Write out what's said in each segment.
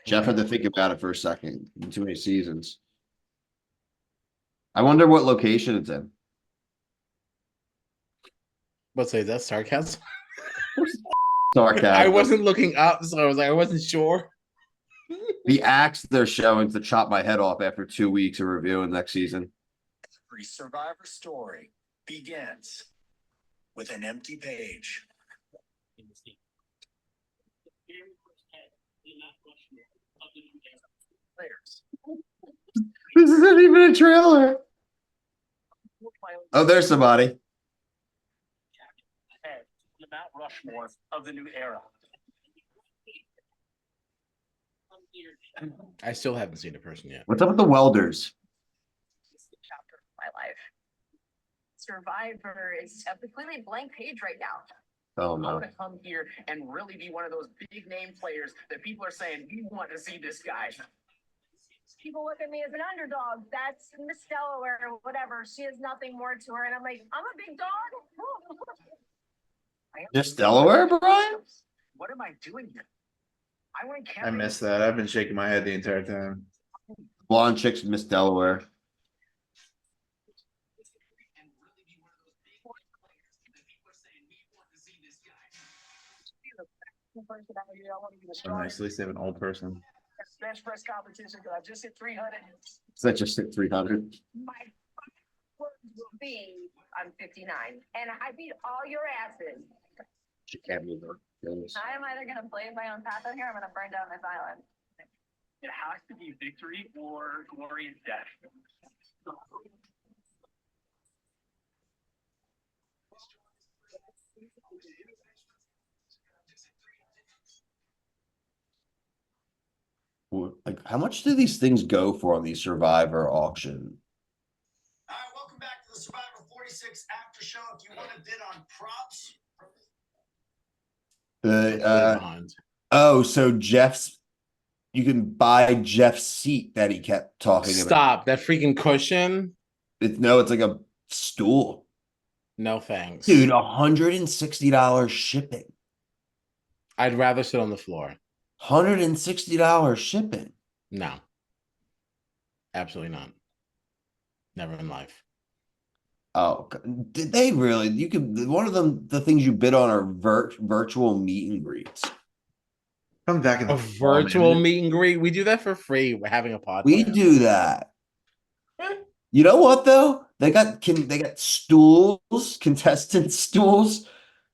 Jeff had to think about it for a second. Too many seasons. I wonder what location it's in. Let's say that's sarcasm. Sarcasm. I wasn't looking up, so I wasn't sure. The axe they're showing to chop my head off after 2 weeks of reviewing next season. Every Survivor story begins with an empty page. This isn't even a trailer. Oh, there's somebody. The Mount Rushmore of the new era. I still haven't seen a person yet. What's up with the welders? It's the chapter of my life. Survivor is a completely blank page right now. Oh I'm no. gonna come here and really be one of those big name players that people are saying, we want to see this guy. People look at me as an underdog. That's Miss Delaware or whatever. She has nothing more to her. And I'm like, I'm a big dog. Just Delaware, Brian? What am I doing here? I went I missed that. I've been shaking my head the entire time. Blonde chicks Miss Delaware. So nice. At least they have an old person. Bench press competition because I just hit 300. So that just hit 300. My words will be, I'm 59, and I beat all your asses. She can't move her. Goodness. I am either going to blaze my own path on here, or I'm going to burn down this island. It has to be victory or glory and death. Like, how much do these things go for on the Survivor auction? All right, welcome back to the Survivor 46 after show. If you want to bid on props. Oh, so Jeff's, you can buy Jeff's seat that he kept talking about. Stop that freaking cushion. No, it's like a stool. No thanks, Dude. $160 shipping. I'd rather sit on the floor. $160 shipping. No, absolutely not. Never in life. Oh, did they really? You could, one of them, the things you bid on are virtual meet and greets. Come back in A virtual meet and greet. We do that for free. We're having a podcast. We do that. You know what though? They got stools, contestant stools.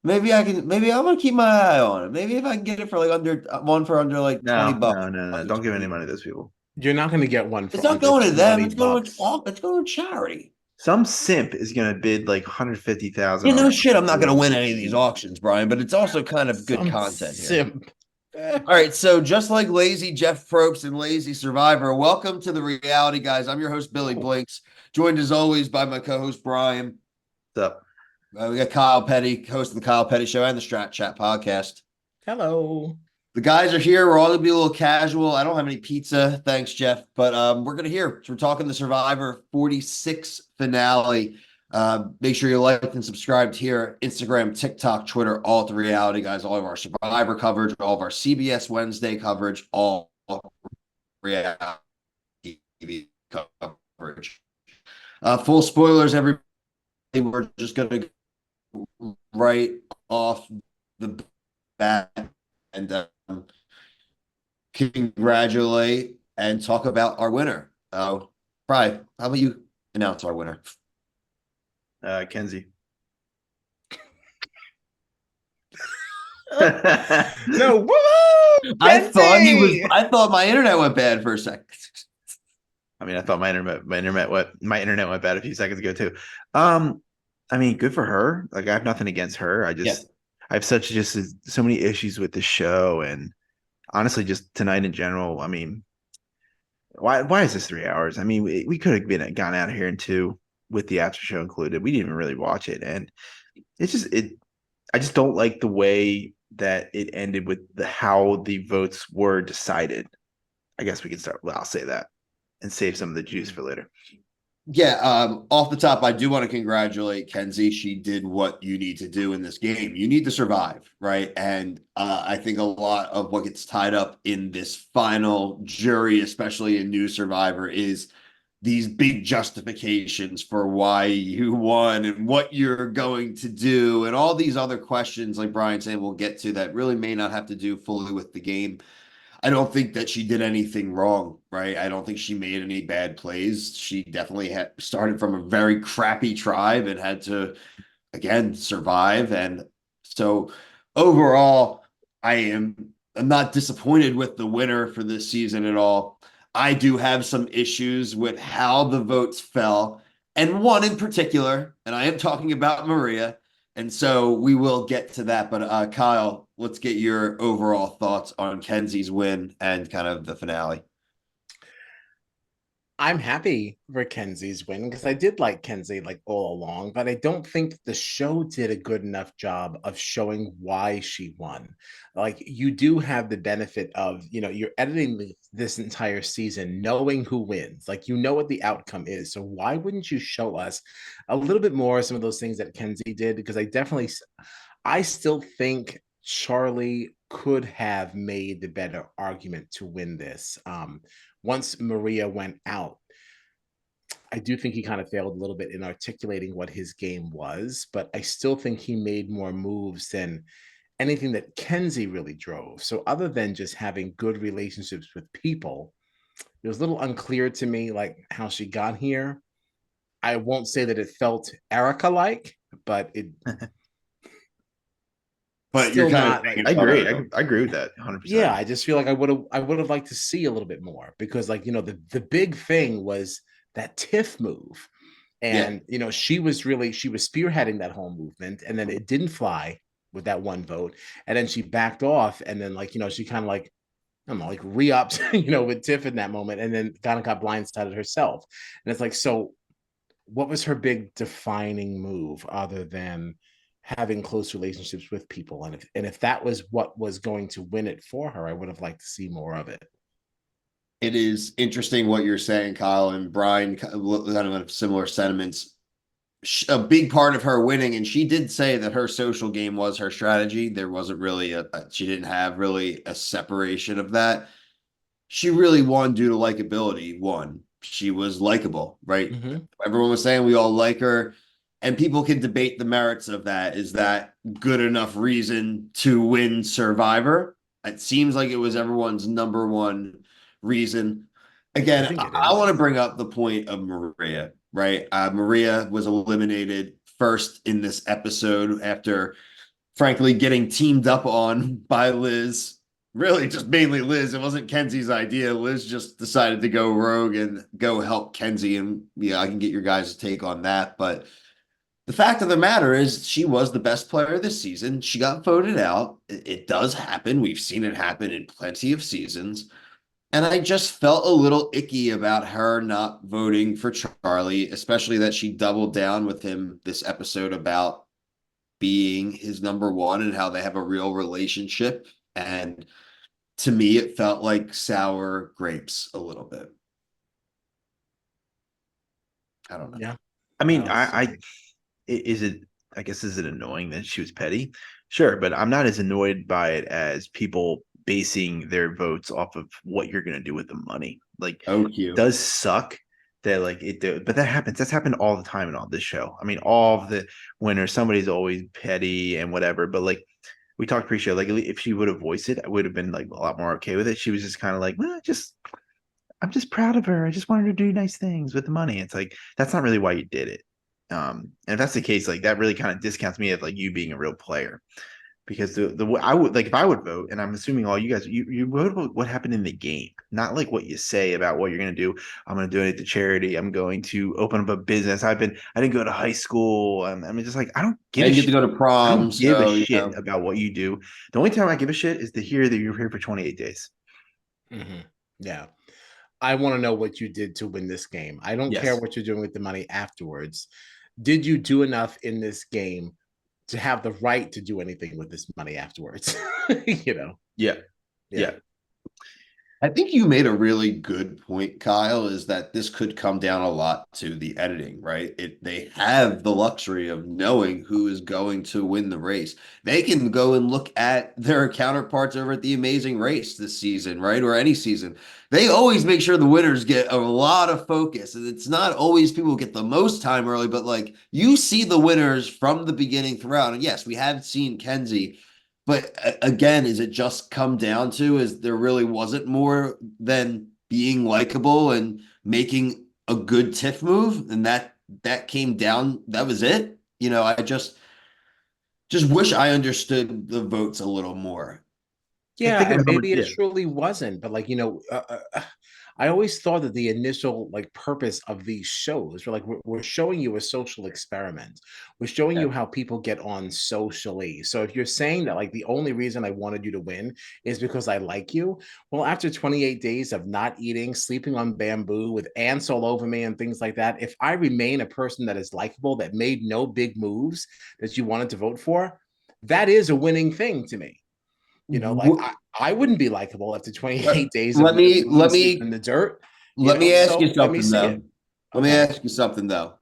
Maybe I'm gonna keep my eye on it. Maybe if I can get it for like under 20 bucks. No. Don't give any money to those people. You're not going to get one. It's not going to them. It's going $20. to charity. Some simp is gonna bid like 150,000. You know, shit. I'm not gonna win any of these auctions, Brian. But it's also kind of good Some content here. simp. All right, so just like Lazy Jeff Probst and Lazy Survivor, welcome to the reality, guys. I'm your host, Billy Blinks, joined as always by my co-host, Brian. What's up? We got Kyle Petty, host of the Kyle Petty Show and the Strat Chat podcast. Hello. The guys are here. We're all going to be a little casual. I don't have any pizza. Thanks, Jeff. But we're going to hear. So we're talking the Survivor 46 finale. Make sure you like and subscribe here. Instagram, TikTok, Twitter, all at the reality, guys. All of our Survivor coverage, all of our CBS Wednesday coverage, all reality TV coverage. Full spoilers, everybody. We're just going to go right off the bat and congratulate and talk about our winner. Brian, how about you announce our winner? Kenzie. No, woo! I thought my internet went bad for a second. I mean, I thought my internet went bad a few seconds ago too. I mean, good for her. Like, I have nothing against her. I have so many issues with the show, and honestly, just tonight in general. I mean, why is this 3 hours? I mean, we could have gone out of here in 2 with the after show included. We didn't even really watch it, and I just don't like the way that it ended with how the votes were decided. I guess we can start. Well, I'll say that and save some of the juice for later. Yeah, off the top, I do want to congratulate Kenzie. She did what you need to do in this game. You need to survive, right? And I think a lot of what gets tied up in this final jury, especially in New Survivor, is these big justifications for why you won and what you're going to do, and all these other questions, like Brian saying, we'll get to that really may not have to do fully with the game. I don't think that she did anything wrong, right? I don't think she made any bad plays. She definitely had started from a very crappy tribe and had to, again, survive. And so overall, I'm not disappointed with the winner for this season at all. I do have some issues with how the votes fell, and one in particular, and I am talking about Maria. And so we will get to that. But Kyle, let's get your overall thoughts on Kenzie's win and kind of the finale. I'm happy for Kenzie's win because I did like Kenzie like all along, but I don't think the show did a good enough job of showing why she won. Like you do have the benefit of, you're editing this entire season knowing who wins. Like you know what the outcome is. So why wouldn't you show us a little bit more of some of those things that Kenzie did? Because I still think Charlie could have made the better argument to win this. Once Maria went out, I do think he kind of failed a little bit in articulating what his game was, but I still think he made more moves than anything that Kenzie really drove. So, other than just having good relationships with people, it was a little unclear to me, like how she got here. I won't say that it felt Erica like, but it But you're still kind of not like, I agree. I agree with that 100%. yeah, I just feel like I would have liked to see a little bit more because like, the big thing was that Tiff move. yeah. And she was spearheading that whole movement, and then it didn't fly with that one vote. And then she backed off, and then like, she kind of like, I don't know, like re-upped, with Tiff in that moment, and then kind of got blindsided herself. And it's like, so what was her big defining move other than having close relationships with people? And if that was what was going to win it for her, I would have liked to see more of it. It is interesting what you're saying, Kyle, and Brian kind of have similar sentiments. A big part of her winning, and she did say that her social game was her strategy. There wasn't really she didn't have really a separation of that. She really won due to likability. One, she was likable, right? Mm-hmm. Everyone was saying we all like her, and people can debate the merits of that. Is that good enough reason to win Survivor? It seems like it was everyone's number one reason. I Again, think it I is. want to bring up the point of Maria, right? Maria was eliminated first in this episode after, frankly, getting teamed up on by Liz. Really, just mainly Liz. It wasn't Kenzie's idea. Liz just decided to go rogue and go help Kenzie. And yeah, I can get your guys' take on that. But the fact of the matter is, she was the best player this season. She got voted out. It does happen. We've seen it happen in plenty of seasons. And I just felt a little icky about her not voting for Charlie, especially that she doubled down with him this episode about being his number one and how they have a real relationship. And to me, it felt like sour grapes a little bit. I don't know. Yeah. I mean, So is it, I guess, is it annoying that she was petty? Sure, but I'm not as annoyed by it as people basing their votes off of what you're going to do with the money. Like, Oh, it cute. does suck that like but that happens. That's happened all the time in all this show. I mean, all of the winners, somebody's always petty and whatever. But like we talked pre-show, like if she would have voiced it, I would have been like a lot more okay with it. She was just kind of like, well, I'm just proud of her. I just wanted her to do nice things with the money. It's like that's not really why you did it. And if that's the case, like that really kind of discounts me of like you being a real player. Because the I would like if I would vote, and I'm assuming all you guys you vote about what happened in the game, not like what you say about what you're gonna do. I'm gonna donate to charity. I'm going to open up a business. I didn't go to high school. I mean, just like I don't I give a didn't get shit. to go to I prom, don't give a so shit about what you do. The only time I give a shit is to hear that you're here for 28 days. yeah. I want to know what you did to win this game. I don't care Yes. what you're doing with the money afterwards. Did you do enough in this game to have the right to do anything with this money afterwards? Yeah. Yeah. Yeah. I think you made a really good point, Kyle, is that this could come down a lot to the editing, right? They have the luxury of knowing who is going to win the race. They can go and look at their counterparts over at the Amazing Race this season, right? Or any season. They always make sure the winners get a lot of focus. And it's not always people who get the most time early, but like you see the winners from the beginning throughout. And yes, we have seen Kenzie. But again, is it just come down to is there really wasn't more than being likable and making a good tiff move, and that came down. That was it. I just wish I understood the votes a little more. Yeah, Think and about how much. maybe it Yeah. truly wasn't, but I always thought that the initial purpose of these shows were we're showing you a social experiment. We're showing Yeah. you how people get on socially. So if you're saying that the only reason I wanted you to win is because I like you, well, after 28 days of not eating, sleeping on bamboo with ants all over me and things like that, if I remain a person that is likable, that made no big moves that you wanted to vote for, that is a winning thing to me. I wouldn't be likable after 28 days of Let me let sleeping me in the dirt, let me ask you so let me something see though. it. Let me Okay. ask you something though.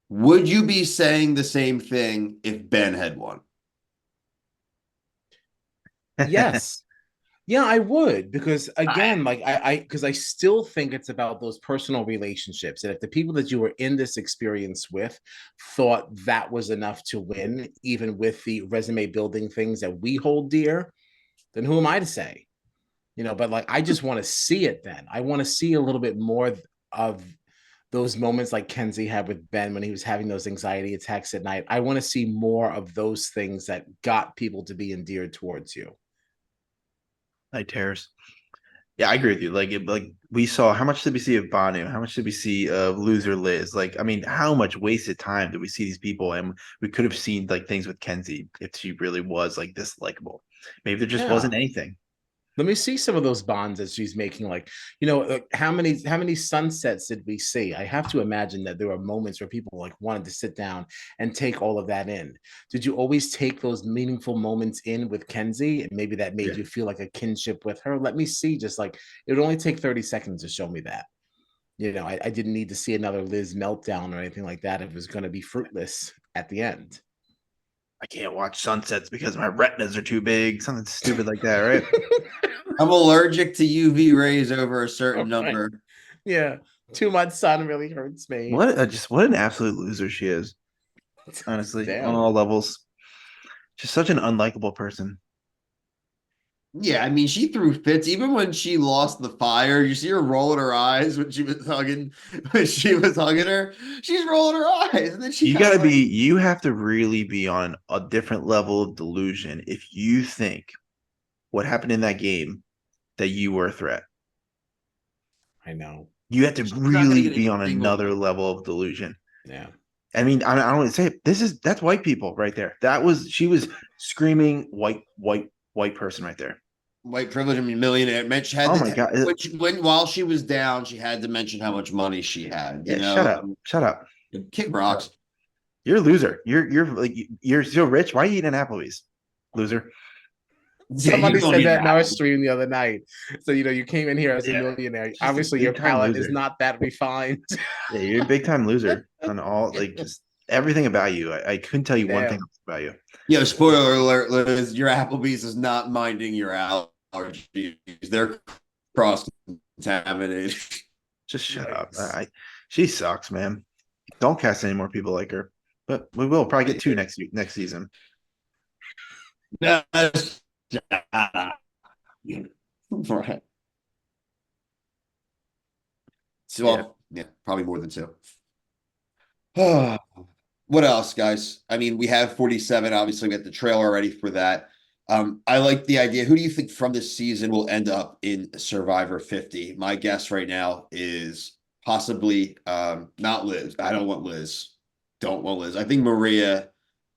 Would you be saying the same thing if Ben had won? Yes. Yeah, I would, because again, because I still think it's about those personal relationships. And if the people that you were in this experience with thought that was enough to win, even with the resume building things that we hold dear, then who am I to say? But I just want to see it then. I want to see a little bit more of those moments like Kenzie had with Ben when he was having those anxiety attacks at night. I want to see more of those things that got people to be endeared towards you. Like tears. Yeah, I agree with you. Like we saw, how much did we see of Banu? How much did we see of loser Liz? Like, I mean, how much wasted time did we see these people? And we could have seen like things with Kenzie if she really was like this likable. Maybe there just Yeah. wasn't anything. Let me see some of those bonds that she's making. How many sunsets did we see? I have to imagine that there were moments where people wanted to sit down and take all of that in. Did you always take those meaningful moments in with Kenzie? And maybe that made Yeah. you feel like a kinship with her. Let me see, just it would only take 30 seconds to show me that. I didn't need to see another Liz meltdown or anything like that. It was going to be fruitless at the end. I can't watch sunsets because my retinas are too big. Something stupid like that, right? I'm allergic to UV rays over a certain Right. number. Yeah. Too much sun really hurts me. What an absolute loser she is. Honestly, on Damn. all levels. Just such an unlikable person. Yeah, I mean, she threw fits even when she lost the fire. You see her rolling her eyes when she was hugging her. She's rolling her eyes, and then she You kind gotta of like, be, you have to really be on a different level of delusion if you think what happened in that game that you were a threat. I know. You have to she's not gonna really get be a on single another vote. level of delusion. Yeah. I mean, I don't want to say it. That's white people right there. She was screaming white person right there. White privilege, I mean, millionaire. Mention had Oh my to god. when while she was down, she had to mention how much money she had. Yeah, shut up. Shut up. Kick rocks. You're a loser. You're so rich. Why are you eating Applebee's? Loser. Yeah, you Somebody don't said need that in our that. stream the other night. So, you came in here as a Yeah. millionaire. Just a Obviously, your big time palate is loser. not that refined. Yeah, you're a big time loser on all just everything about you. I couldn't tell you one thing Damn. about you. Yeah, spoiler alert, Liz, your Applebee's is not minding your allergies. They're cross contaminated. Just shut up. Yikes. She sucks, man. Don't cast any more people like her. But we will probably get two next season. Right. So, well, yeah, probably more than two. What else, guys? I mean, we have 47. Obviously, we got the trailer ready for that. I like the idea. Who do you think from this season will end up in Survivor 50? My guess right now is possibly not Liz. I don't want Liz. Don't want Liz. I think Maria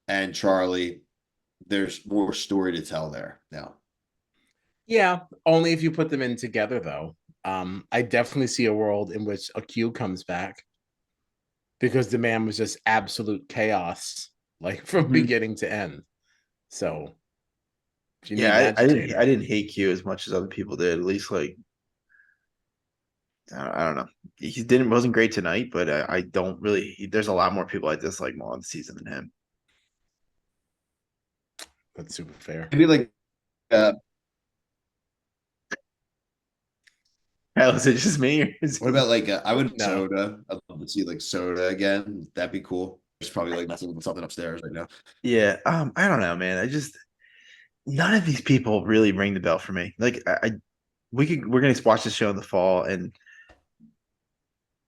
and Charlie, there's more story to tell there now. Yeah, only if you put them in together, though. I definitely see a world in which a Q comes back because the man was just absolute chaos, from beginning to end. So, if you need an Yeah, I agitator. didn't hate Q as much as other people did. At least I don't know. He wasn't great tonight, but I don't really. There's a lot more people I dislike more on the season than him. That's super fair. Maybe like Hell, is it just me? Or is what about like I would No. Soda. I'd love to see like Soda again. That'd be cool. There's probably like messing with something upstairs right now. Yeah. I don't know, man. I just none of these people really ring the bell for me. Like we're gonna watch the show in the fall, and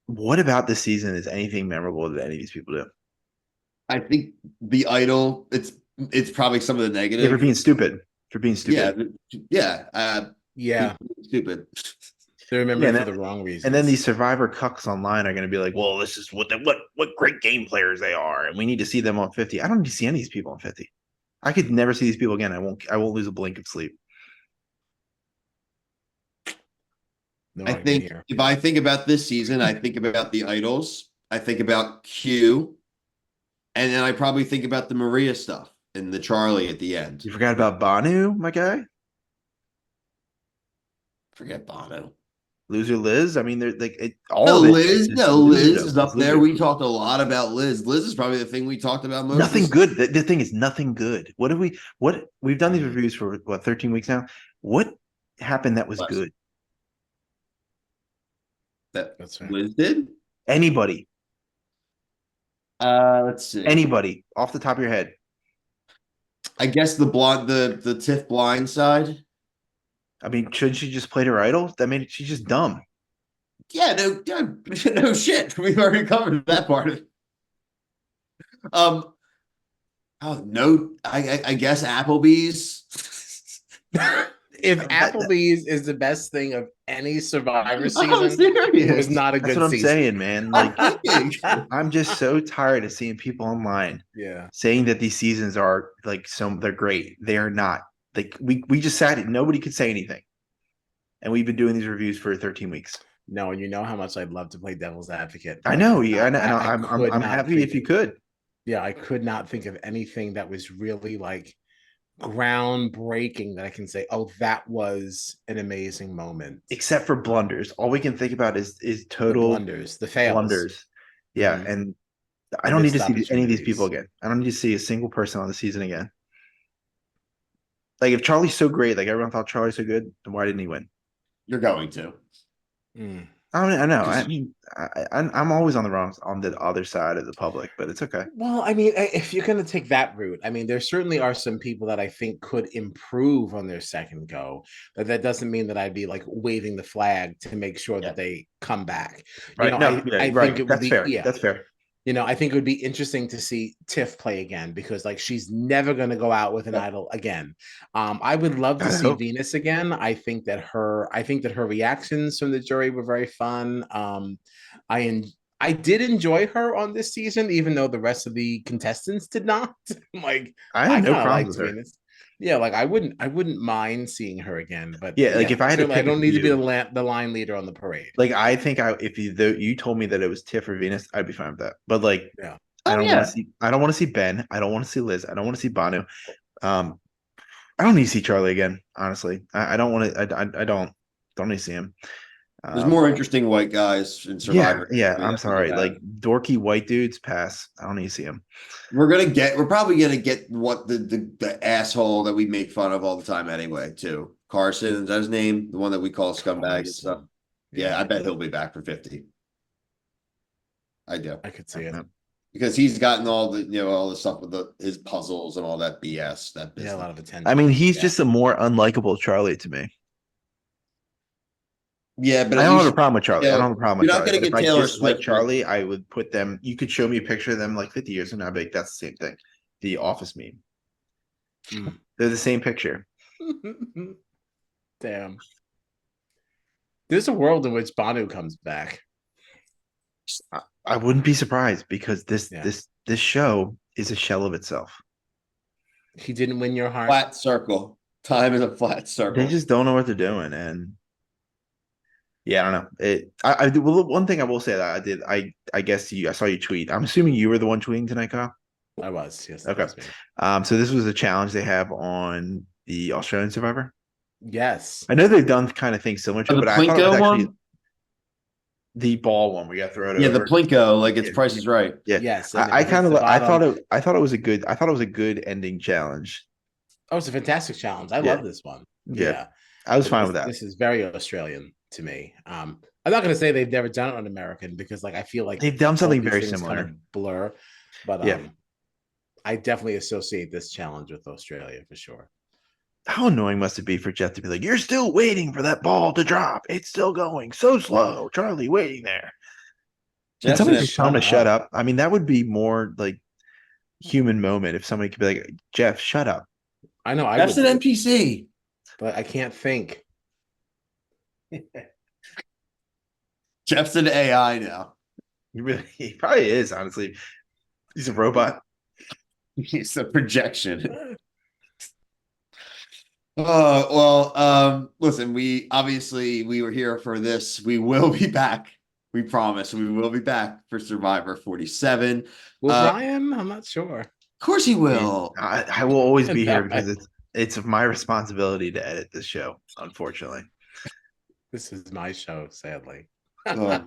what about this season is anything memorable that any of these people do? I think the idol. It's probably some of the Yeah, negative. for being stupid. For being stupid. Yeah. Yeah, Stupid. they remember Yeah, it and for the wrong reasons. And then these survivor cucks online are going to be like, "Well, this is what great game players they are, and we need to see them on 50." I don't need to see any of these people on 50. I could never see these people again. I won't lose a blink of sleep. No I argument think here. if I think about this season, I think about the idols. I think about Q, and then I probably think about the Maria stuff and the Charlie at the end. You forgot about Banu, my guy. Forget Bono. Loser Liz. I mean, they're like No, all of it. Liz. Is No, loser Liz is up there. loser. We talked a lot about Liz. Liz is probably the thing we talked about most. Nothing good. The thing is, nothing good. What we've done these Mhm. reviews for what 13 weeks now? What happened that was Less. good? That That's right. Liz did. Anybody? Let's see. Anybody off the top of your head? I guess the blonde, the Tiff blind side. I mean, shouldn't she just play her idol? I mean, she's just dumb. Yeah, no shit. We've already covered that part of it. Oh no, I guess Applebee's. If Applebee's is the best thing of any Survivor I'm season, it serious. was not a That's good what I'm season. saying, man. Like, Like, I'm just so tired of seeing people online Yeah. saying that these seasons are like they're great. They are not. Like we just sat it. Nobody could say anything, and we've been doing these reviews for 13 weeks. No, and you know how much I'd love to play devil's advocate. I but know. could Yeah, not- I I'm could not happy think if you of- could. Yeah, I could not think of anything that was really like groundbreaking that I can say, oh, that was an amazing moment. Except for blunders, all we can think about is The total blunders, the fails. blunders. Yeah, Mhm. and I The don't need to missed see any of these people opportunities. again. I don't need to see a single person on the season again. Like if Charlie's so great, like everyone thought Charlie's so good, then why didn't he win? you're going to. Mm. I know. I mean, I'm always on the other side of the public, but it's okay. Well, I mean, if you're going to take that route, I mean, there certainly are some people that I think could improve on their second go, but that doesn't mean that I'd be like waving the flag to make sure Yeah. that they come back. Right? You know, No, I right. think it would That's be, fair. yeah. That's fair. You know, I think it would be interesting to see Tiff play again because, like, she's never going to go out with an Yep. idol again. I would love to I see hope. Venus again. I think that her reactions from the jury were very fun. I did enjoy her on this season, even though the rest of the contestants did not. Like, I I have no kind of problems liked with her. Venus. Yeah, like I wouldn't mind seeing her again. But Yeah, like if I had to certainly I pick a don't need to be few- the line leader on the parade. Like I think if you told me that it was Tiff or Venus, I'd be fine with that. But like, Yeah. I Oh, don't yeah. want to see. I don't want to see Ben. I don't want to see Liz. I don't want to see Banu. I don't need to see Charlie again. Honestly, I don't want to. I don't need to see him. There's more interesting white guys in Survivor. Yeah. I mean, I'm that's what sorry. you Like have. dorky white dudes, pass. I don't need to see him. We're probably gonna get what the asshole that we make fun of all the time anyway, too. Carson, is that his name? The one that we call scumbag and Carson. stuff. Yeah, I bet he'll be back for 50. I do. I could see it. Because he's gotten all the stuff with his puzzles and all that BS. That Yeah, a business. lot of attention. I mean, he's Yeah. just a more unlikable Charlie to me. Yeah, but I at don't have least- a problem with Charlie. I yeah, don't have a problem with you're not Charlie. gonna But get if I Taylor dislike Swift. Charlie, I would put them. You could show me a picture of them like 50 years from now. I'd be like, that's the same thing. The Office meme. Mm. They're the same picture. Damn. There's a world in which Banu comes back. I wouldn't be surprised because Yeah. this show is a shell of itself. He didn't win your heart. Flat circle. Time is a flat circle. They just don't know what they're doing, and yeah, I don't know. Well, one thing I will say that I did. I guess I saw you tweet. I'm assuming you were the one tweeting tonight, Kyle. I was, yes. that Okay. was me. So this was a challenge they have on the Australian Survivor. Yes. I know they've done kind of things similar to Oh, it, the but I thought it Plinko was actually one? The ball one we got thrown Yeah, the over. Plinko, like it's Yeah. Price is Right. Yeah, Yes, and it I hits kind of the I bottom. thought it was a good ending challenge. Oh, it's a fantastic challenge. I Yeah. love this one. Yeah, Yeah. I was But fine with that. this is very Australian to me. I'm not gonna say they've never done it on American because like I feel like They've done all something these very things kind of similar. blur. But Yeah. I definitely associate this challenge with Australia for sure. How annoying must it be for Jeff to be like, "You're still waiting for that ball to drop. It's still going so slow, Charlie, waiting there." Can Jeff's somebody an just tell him to Shut shut up. up? I mean, that would be more like human moment if somebody could be like, "Jeff, shut up." I know I Jeff's would an be, NPC. but I can't think. Jeff's an AI now. He probably is, honestly. He's a robot. He's a projection. Oh, well, listen, we were here for this. We will be back. We promise we will be back for Survivor 47. Will Of Brian? I'm not sure. course he will. I will always be here No, because it's my responsibility to edit this show, unfortunately. This is my show, sadly. Oh.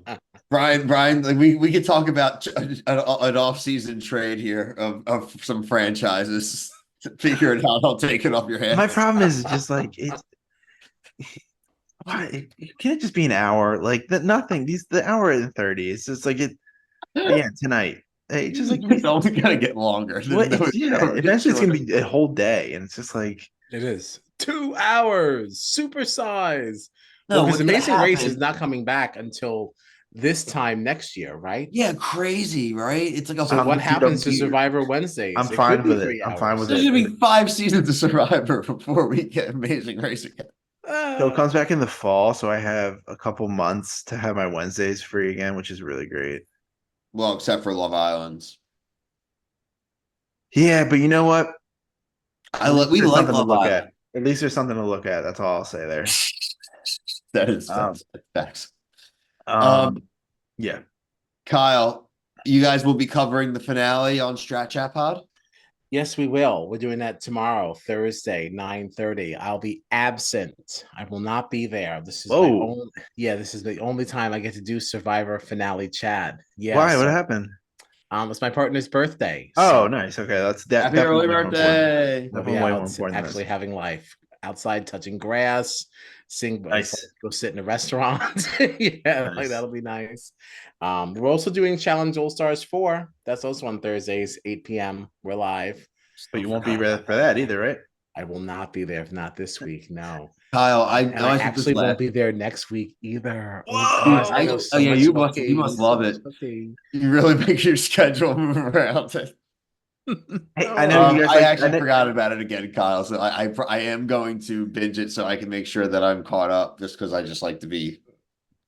Brian, like we could talk about an off-season trade here of some franchises. Figure it out. I'll take it off your hands. My problem is just like it's why it can't just be an hour. Like that nothing. The hour and 30. It's just like it again tonight. Hey, just like It's only gonna get longer. eventually it's gonna be a whole day, and it's just like It is 2 hours, super size. No, Well, because what's gonna Amazing Race is happen- not coming back until this time next year, right? Yeah, crazy, right? It's like a So whole. what happens to dude, Survivor Wednesdays? I'm It fine could be with it. 3 I'm fine hours. with There's it. gonna be 5 seasons of Survivor before we get Amazing Race again. So it comes back in the fall, so I have a couple months to have my Wednesdays free again, which is really great. Well, except for Love Islands. Yeah, but you know what? We There's like something to Love look Island. at. At least there's something to look at. That's all I'll say there. That's Um, facts. Yeah. Kyle, you guys will be covering the finale on Strat Chat Pod. Yes, we will. We're doing that tomorrow, Thursday, 9:30. I'll be absent. I will not be there. This is my Whoa. own. Yeah, this is the only time I get to do Survivor finale Chad. Yeah. Why? What so, happened? it's my partner's birthday. Oh, so nice. Okay, that's that. Happy early definitely more important. birthday. I'll Definitely be way more out important than actually this. having life outside, touching grass, sing, Nice. go sit in a restaurant. Yeah, like Nice. that'll be nice. We're also doing Challenge All Stars 4. That's also on Thursdays, 8 p.m. We're live. But you won't be ready for that either, right? I will not be there if not this week. No. Kyle, And I actually won't be there next week either. Whoa! I know so yeah, much you cooking, must so love much it. cooking. You really make your schedule move around. Hey, I know you guys. I Like, actually forgot about it again, Kyle. So I am going to binge it so I can make sure that I'm caught up. Just because I just like to be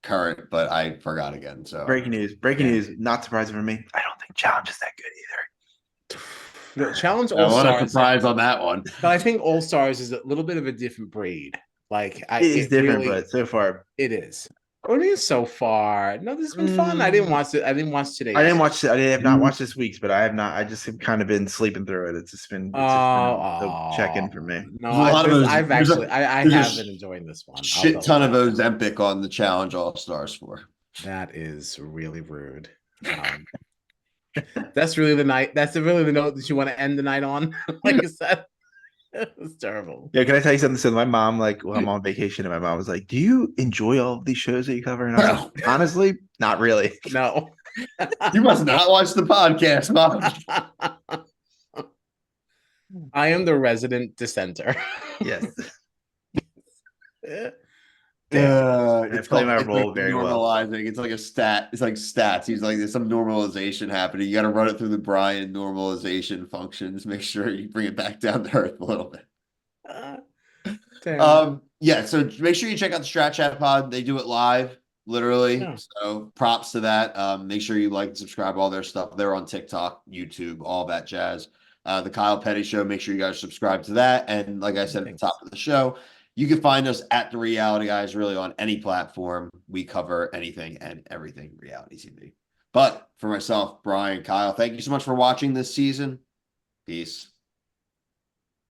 current, but I forgot again. So breaking news. Breaking Yeah. news. Not surprising for me. I don't think Challenge is that good either. The Challenge I All want a Stars. surprise on that one. But I think All Stars is a little bit of a different breed. Like It is different, really, but so far it is. What do you mean so far? No, this has been fun. I didn't watch it. I didn't watch today. I didn't watch. I have not watched this week's, but I have not. I just have kind of been sleeping through it. It's just been a check-in for me. No, There's a lot of those- I've there's a- actually I there's a have been enjoying this one. I'll Shit tell ton you of that. Ozempic on the Challenge All Stars 4. That is really rude. That's really the night. That's really the note that you want to end the night on. Like I said, it's terrible. Yeah, can I tell you something? So my mom, like, well, I'm on vacation, and my mom was like, "Do you enjoy all of these shows that you cover?" And I was like, honestly, not really. No. You must not watch the podcast, Mom. I am the resident dissenter. Yes. It's play my it's role like very well. normalizing. It's like a stat. It's like stats. He's like, there's some normalization happening. You got to run it through the Brian normalization functions. Make sure you bring it back down to earth a little bit. Yeah. So make sure you check out the Strat Chat Pod. They do it live, literally. Yeah. So props to that. Make sure you like and subscribe all their stuff. They're on TikTok, YouTube, all that jazz. The Kyle Petty Show. Make sure you guys subscribe to that. And like I said at the top of the show, you can find us at The Reality Guys really on any platform. We cover anything and everything reality TV. But for myself, Brian, Kyle, thank you so much for watching this season. Peace.